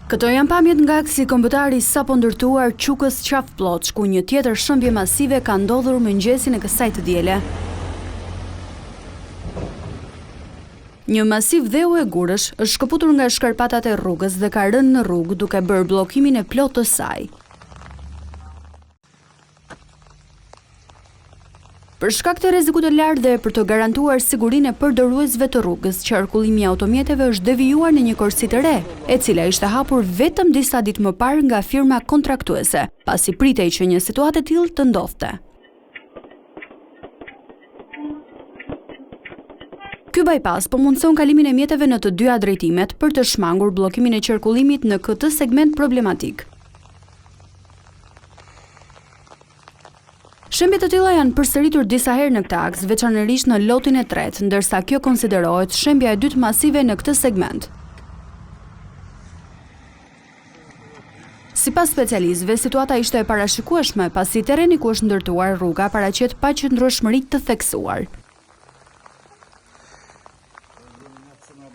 Këto janë pamjet nga aksi kombëtari sapo ndërtuar Qukës Qafë Ploç, ku një tjetër shëmbje masive ka ndodhur mëngjesin e kësaj të diele. Një masiv dheu e gurësh është shkëputur nga shkarpatat e rrugës dhe ka rënë në rrugë duke bërë bllokimin e plotë të saj. Për shkak të rrezikut të lartë dhe për të garantuar sigurinë e përdoruesve të rrugës, qarkullimi i automjeteve është devijuar në një korsi të re, e cila ishte hapur vetëm disa ditë më parë nga firma kontraktuese, pasi pritej që një situatë e tillë të ndodhte. Ky bypass po mundson kalimin e mjeteve në të dyja drejtimet për të shmangur bllokimin e qarkullimit në këtë segment problematik. Shembje të tilla janë përsëritur disa herë në këtë aks, veçanërisht në lotin e tretë, ndërsa kjo konsiderohet shembja e dytë masive në këtë segment. Sipas specialistëve, situata ishte e parashikueshme pasi terreni ku është ndërtuar rruga paraqet paqëndrueshmëri të theksuar.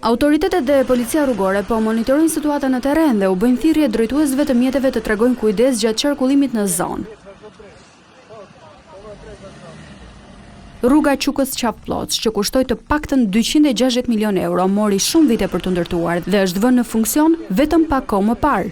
Autoritetet dhe policia rrugore po monitorojnë situatën në terren dhe u bëjnë thirrje drejtuesve të mjeteve të tregojnë kujdes gjatë qarkullimit në zonë. Rruga Qukës Qafë Ploç, që kushtoi të paktën 260 milion euro, mori shumë vite për të ndërtuar dhe është vënë në funksion vetëm pak kohë më parë.